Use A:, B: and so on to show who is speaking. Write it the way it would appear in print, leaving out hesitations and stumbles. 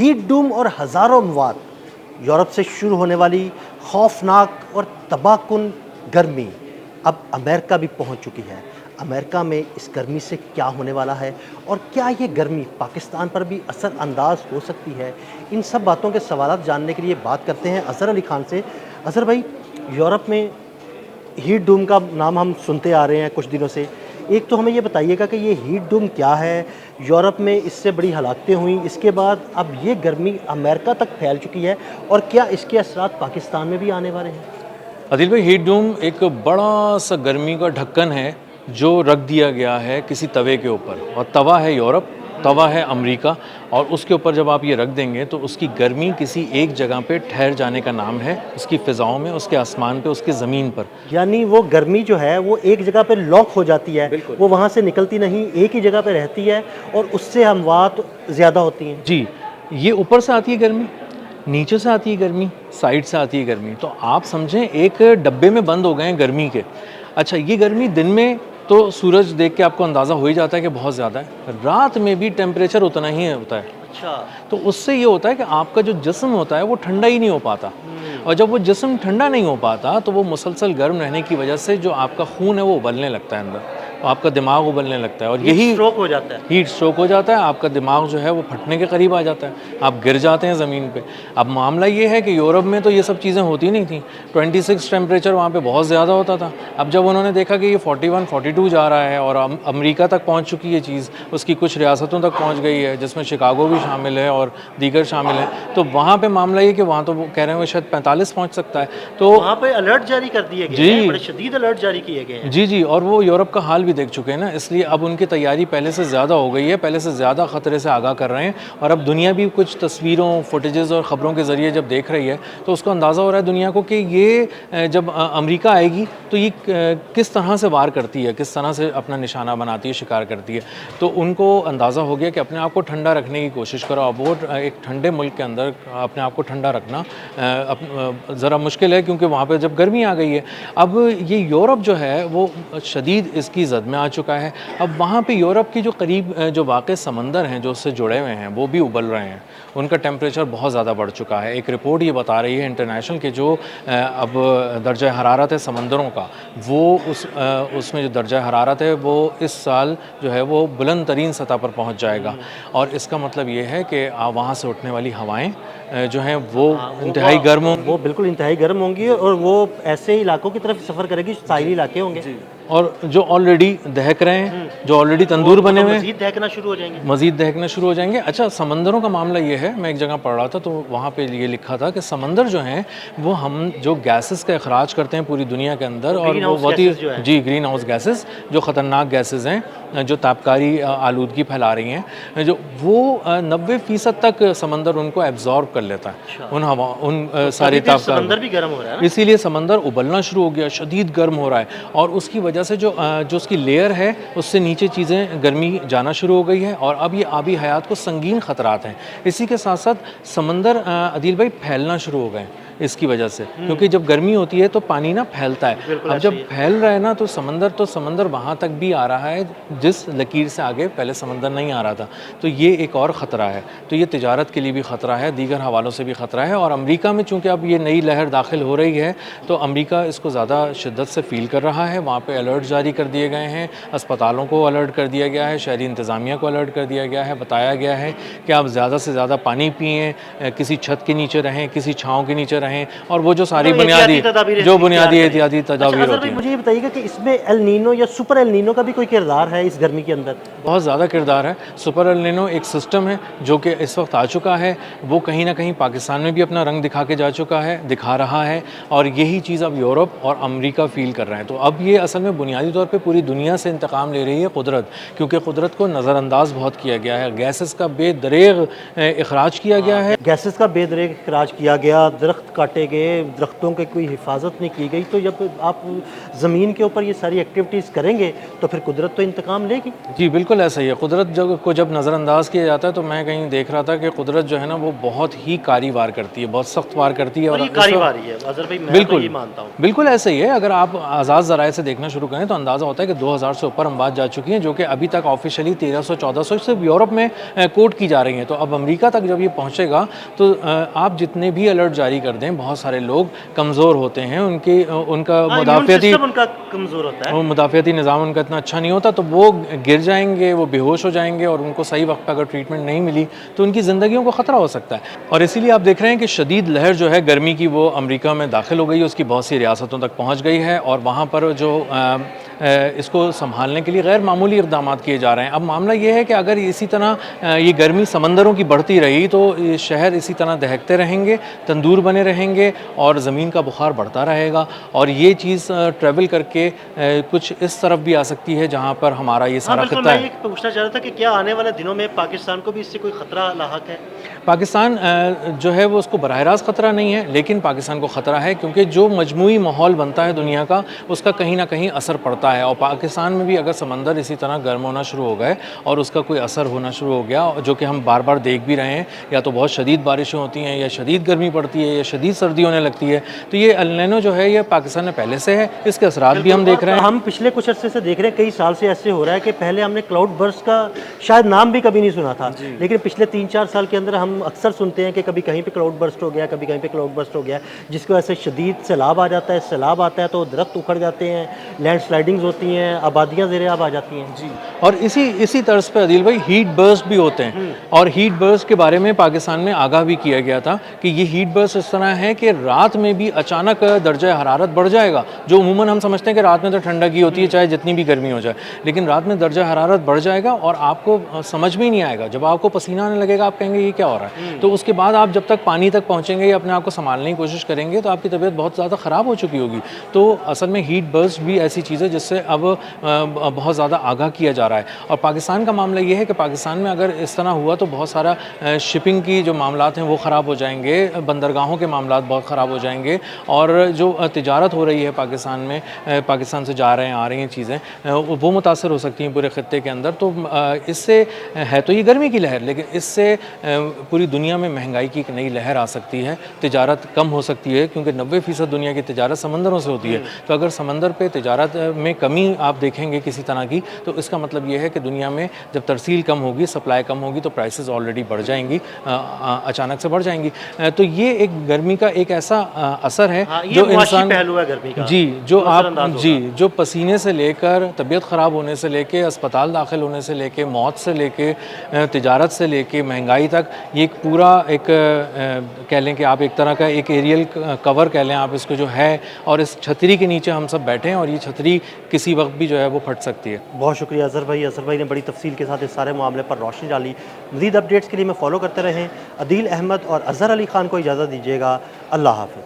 A: Heat Doom और हज़ारों अमवात, Europe से शुरू होने वाली खौफनाक और तबाहकुन गर्मी अब अमेरिका भी पहुंच चुकी है। अमेरिका में इस गर्मी से क्या होने वाला है और क्या ये गर्मी पाकिस्तान पर भी असरअंदाज हो सकती है? इन सब बातों के सवालात जानने के लिए बात करते हैं अज़हर अली ख़ान से। अज़हर भाई, यूरोप में हीट डूम का नाम हम सुनते आ रहे हैं कुछ दिनों से। एक तो हमें ये बताइएगा कि ये हीट डूम क्या है? यूरोप में इससे बड़ी हलाकतें हुई, इसके बाद अब ये गर्मी अमेरिका तक फैल चुकी है और क्या इसके असरात पाकिस्तान में भी आने वाले हैं?
B: आदिल भाई, हीट डूम एक बड़ा सा गर्मी का ढक्कन है जो रख दिया गया है किसी तवे के ऊपर, और तवा है यूरोप, तवा है अमेरिका, और उसके ऊपर जब आप ये रख देंगे तो उसकी गर्मी किसी एक जगह पे ठहर जाने का नाम है, उसकी फ़िज़ाओं में, उसके आसमान पे, उसकी ज़मीन पर।
A: यानी वो गर्मी जो है वो एक जगह पे लॉक हो जाती है, वो वहाँ से निकलती नहीं, एक ही जगह पे रहती है और उससे अमवात ज़्यादा होती हैं।
B: जी, ये ऊपर से आती है गर्मी, नीचे से आती है गर्मी, साइड से आती है गर्मी। तो आप समझें एक डब्बे में बंद हो गए हैं गर्मी के। अच्छा, ये गर्मी दिन में तो सूरज देख के आपको अंदाज़ा हो ही जाता है कि बहुत ज़्यादा है, रात में भी टेम्परेचर उतना ही होता है।
A: अच्छा।
B: तो उससे ये होता है कि आपका जो जिस्म होता है वो ठंडा ही नहीं हो पाता, और जब वो जिस्म ठंडा नहीं हो पाता तो वो मुसलसल गर्म रहने की वजह से जो आपका खून है वो उबलने लगता है अंदर, तो आपका दिमाग उबलने लगता है, और यही
A: स्ट्रोक हो जाता है।
B: हीट स्ट्रोक हो जाता है। आपका दिमाग जो है वो फटने के करीब आ जाता है, आप गिर जाते हैं ज़मीन पे। अब मामला ये है कि यूरोप में तो ये सब चीज़ें होती नहीं थी, 26 टेम्परेचर वहाँ पे बहुत ज़्यादा होता था। अब जब उन्होंने देखा कि ये 41 42 जा रहा है और अमेरिका तक पहुँच चुकी है चीज़, उसकी कुछ रियासतों तक पहुँच गई है जिसमें शिकागो भी शामिल है और दीगर शामिल हैं, तो वहाँ पे मामला ये कि वहाँ तो वो कह रहे हैं वो शायद 45 पहुँच सकता है। तो
A: वहाँ पे अलर्ट जारी कर दिए गए हैं, बड़े शदीद अलर्ट जारी किए गए हैं।
B: जी जी, और वो यूरोप का हाल भी देख चुके हैं ना, इसलिए अब उनकी तैयारी पहले से ज़्यादा हो गई है, पहले से ज़्यादा ख़तरे से आगाह कर रहे हैं। और अब दुनिया भी कुछ तस्वीरों, फुटेजेस और ख़बरों के ज़रिए जब देख रही है तो उसको अंदाज़ा हो रहा है दुनिया को कि ये जब अमेरिका आएगी तो ये किस तरह से वार करती है, किस तरह से अपना निशाना बनाती है, शिकार करती है। तो उनको अंदाज़ा हो गया कि अपने आप को ठंडा रखने की कोशिश करो। अब वो एक ठंडे मुल्क के अंदर अपने आप को ठंडा रखना ज़रा मुश्किल है, क्योंकि वहाँ पे जब गर्मी आ गई है। अब ये यूरोप जो है वो शदीद इसकी ज़द में आ चुका है। अब वहाँ पे यूरोप की जो करीब जो वाक़ई समंदर हैं जो उससे जुड़े हुए हैं वो भी उबल रहे हैं, उनका टेम्परेचर बहुत ज़्यादा बढ़ चुका है। एक रिपोर्ट ये बता रही है इंटरनेशनल के जो अब दर्जा हरारत है समंदरों का, वो उसमें जो दर्जा हरारत है वो इस साल जो है वो बुलंद तरीन सतह पर पहुँच जाएगा। और इसका मतलब ये है कि वहाँ से उठने वाली हवाएँ जो हैं वो इंतहाई गर्म होंगी।
A: वो बिल्कुल इंतहाई गर्म होंगी और वो ऐसे इलाकों की तरफ सफ़र करेगी, साहिली इलाके होंगे
B: और जो ऑलरेडी दहक रहे हैं, जो ऑलरेडी तंदूर बने हुए हैं,
A: मज़ीद दहकना शुरू हो जाएंगे।
B: मज़ीद दहकना शुरू हो जाएंगे। अच्छा, समंदरों का मामला ये है, मैं एक जगह पढ़ रहा था तो वहाँ पे ये लिखा था कि समंदर जो हैं वो हम जो गैसेस का अखराज करते हैं पूरी दुनिया के अंदर, और वो बहुत ही जी ग्रीन हाउस गैसेस जो ख़तरनाक गैसेस हैं जो तापकारी आलूदगी फैला रही हैं, जो वो 90% तक समंदर उनको एब्जॉर्ब कर लेता है। उन हवा उन सारी तापकार,
A: समंदर भी गर्म हो रहा है,
B: इसीलिए समंदर उबलना शुरू हो गया, शदीद गर्म हो रहा है, और उसकी वजह से जो उसकी लेयर है उससे नीचे चीज़ें गर्मी जाना शुरू हो गई है, और अब ये आबी हयात को संगीन ख़तरात हैं। इसी के साथ साथ समंदर आदिल भाई फैलना शुरू हो गए इसकी वजह से, क्योंकि जब गर्मी होती है तो पानी ना फैलता है। अब जब फैल रहा है ना तो समंदर वहाँ तक भी आ रहा है जिस लकीर से आगे पहले समंदर नहीं आ रहा था। तो ये एक और ख़तरा है। तो ये तिजारत के लिए भी ख़तरा है, दीगर हवालों से भी ख़तरा है। और अमेरिका में चूँकि अब ये नई लहर दाखिल हो रही है तो अमेरिका इसको ज़्यादा शिद्दत से फ़ील कर रहा है। वहाँ पर अलर्ट जारी कर दिए गए हैं, अस्पतालों को अलर्ट कर दिया गया है, शहरी इंतज़ामिया को अलर्ट कर दिया गया है, बताया गया है कि आप ज़्यादा से ज़्यादा पानी पिएँ, किसी छत के नीचे रहें, किसी छाँव के नीचे रहें, और वो जो सारी बुनियादी एहतियाती तदाबीर होती हैं।
A: मुझे ये बताइएगा कि इसमें एल नीनो या सुपर एल नीनो का भी कोई किरदार है इस गर्मी के अंदर?
B: बहुत ज़्यादा किरदार है। सुपर एल नीनो एक सिस्टम है जो कि इस वक्त आ चुका है, वो कहीं ना कहीं पाकिस्तान में भी अपना रंग दिखा के जा चुका है, दिखा रहा है, और यही चीज़ अब यूरोप और अमेरिका फ़ील कर रहे हैं। तो अब ये असल में बुनियादी तौर पे पूरी दुनिया से इंतकाम ले रही है कुदरत, क्योंकि कुदरत को नज़रअंदाज बहुत किया गया है, गैसेस का बेदरेग अखराज किया गया है,
A: गैसेस का बेदरेग अखराज किया गया, दरख्त काटे गए, दरख्तों की कोई हिफाजत नहीं की गई। तो जब आप ज़मीन के ऊपर ये सारी एक्टिविटीज़ करेंगे तो फिर कुदरत तो इंतकाम लेगी।
B: जी बिल्कुल ऐसा ही है। कुदरत जब नज़रअंदाज किया जाता है तो मैं कहीं देख रहा था कि कुदरत जो है ना वो बहुत ही कारी वार करती है, बहुत सख्त वार करती है, और
A: कारी वार ही है अज़हर भाई, मैं
B: बिल्कुल
A: तो ये मानता हूँ।
B: बिल्कुल ऐसा ही है। अगर आप आज़ाद ज़राए से देखना शुरू शुरू करें तो अंदाज़ा होता है कि 2000 से ऊपर अमवात जा चुकी हैं, जो कि अभी तक ऑफिशियली 1300-1400 सिर्फ यूरोप में कोट की जा रही हैं। तो अब अमेरिका तक जब ये पहुँचेगा तो आप जितने भी अलर्ट जारी कर दें, बहुत सारे लोग कमज़ोर होते हैं, उनका मुदाफ़ियाती
A: उनका कमज़ोर होता है।
B: वो मुदाफ़ियाती निज़ाम उनका इतना अच्छा नहीं होता, तो वो गिर जाएंगे, वो बेहोश हो जाएंगे और उनको सही वक्त पर अगर ट्रीटमेंट नहीं मिली तो उनकी ज़िंदगियों को ख़तरा हो सकता है। और इसीलिए आप देख रहे हैं कि शदीद लहर जो है गर्मी की वो अमेरिका में दाखिल हो गई है, उसकी बहुत सी रियासतों तक पहुँच गई है और वहाँ पर जो इसको संभालने के लिए गैर मामूली इक़दाम किए जा रहे हैं। अब मामला ये है कि अगर इसी तरह ये गर्मी समंदरों की बढ़ती रही तो ये शहर इसी तरह दहकते रहेंगे, तंदूर बने रहेंगे और ज़मीन का बुखार बढ़ता रहेगा और ये चीज़ ट्रैवल करके कुछ इस तरफ भी आ सकती है जहाँ पर हमारा ये सारा खित्ता है।
A: मैं पूछना चाह रहा था कि क्या आने वाले दिनों में पाकिस्तान को भी इससे कोई ख़तरा लाहक है?
B: पाकिस्तान जो है वो उसको बराह रास्त ख़तरा नहीं है, लेकिन पाकिस्तान को ख़तरा है क्योंकि जो मजमूई माहौल बनता है दुनिया का उसका कहीं ना कहीं असर पड़ता है। और पाकिस्तान में भी अगर समंदर इसी तरह गर्म होना शुरू हो गए और उसका कोई असर होना शुरू हो गया, जो कि हम बार बार देख भी रहे हैं, या तो बहुत शदीद बारिशें होती हैं या शदीद गर्मी पड़ती है या शदीद सर्दी होने लगती है, तो ये अल नीनो जो है ये पाकिस्तान में पहले से है, इसके असरात भी हम देख रहे हैं।
A: हम पिछले कुछ अर्से से देख रहे हैं, कई साल से ऐसे हो रहा है कि पहले हमने क्लाउड बर्स्ट का शायद नाम भी कभी नहीं सुना था, लेकिन पिछले 3-4 साल के अंदर हम अक्सर सुनते हैं कि कभी कहीं पे क्लाउड बर्स्ट हो गया, कभी कहीं पे क्लाउड बर्स्ट हो गया, जिसकी वजह से शदीद सैलाब आ जाता है। सैलाब आता है तो दरख्त उखड़ जाते हैं, लैंड स्लाइडिंग्स होती हैं, आबादियाँ ज़ेर-ए-आब आ जाती हैं। जी।
B: और इसी तर्ज पे अदील भाई हीट बर्स्ट भी होते हैं और हीट बर्स्ट के बारे में पाकिस्तान में आगाह भी किया गया था कि ये हीट बर्स्ट इस तरह है कि रात में भी अचानक दर्जा हरारत बढ़ जाएगा, जो उमूमन हम समझते हैं कि रात में तो ठंडक ही होती है चाहे जितनी भी गर्मी हो जाए, लेकिन रात में दर्जा हरारत बढ़ जाएगा और आपको समझ में ही नहीं आएगा। जब आपको पसीना आने लगेगा आप कहेंगे ये क्या हो रहा है, तो उसके बाद आप जब तक पानी तक पहुँचेंगे या अपने आप को संभालने की कोशिश करेंगे तो आपकी तबीयत बहुत ज़्यादा ख़राब हो चुकी होगी। तो असल में हीट बर्स्ट भी ऐसी चीज़ है जिससे अब बहुत ज़्यादा आगाह किया जा रहा है। और पाकिस्तान का मामला ये है कि पाकिस्तान में अगर इस तरह हुआ तो बहुत सारा शिपिंग की जो मामलात हैं वो ख़राब हो जाएंगे, बंदरगाहों के मामलात बहुत ख़राब हो जाएंगे और जो तिजारत हो रही है पाकिस्तान में, पाकिस्तान से जा रहे हैं आ रही हैं चीज़ें, वो मुतासर हो सकती हैं पूरे ख़त्ते के अंदर। तो इससे है तो ये गर्मी की लहर, लेकिन इससे पूरी दुनिया में महंगाई की एक नई लहर आ सकती है, तिजारत कम हो सकती है क्योंकि 90% दुनिया की तिजारत समंदरों से होती है। तो अगर समंदर पे तिजारत में कमी आप देखेंगे किसी तरह की, तो इसका मतलब ये है कि दुनिया में जब तरसील कम होगी, सप्लाई कम होगी, तो प्राइसेस ऑलरेडी बढ़ जाएंगी, अचानक से बढ़ जाएंगी। तो ये एक गर्मी का एक ऐसा असर है जो इंसान
A: पहलू है गर्मी का,
B: जी, जो पसीने से लेकर तबीयत ख़राब होने से लेके अस्पताल दाखिल होने से लेके मौत से लेके तिजारत से लेके महंगाई तक, ये एक पूरा एक कह लें कि आप एक तरह का एक एरियल कवर कह लें आप इसको जो है, और इस छतरी के नीचे हम सब बैठे हैं और ये छतरी किसी वक्त भी जो है वो फट सकती है।
A: बहुत शुक्रिया अज़हर भाई। अज़हर भाई ने बड़ी तफसील के साथ इस सारे मामले पर रोशनी डाली। मज़ीद अपडेट्स के लिए मैं फॉलो करते रहें। अदील अहमद और अज़हर अली ख़ान को इजाज़त दीजिएगा। अल्लाह हाफ़िज़।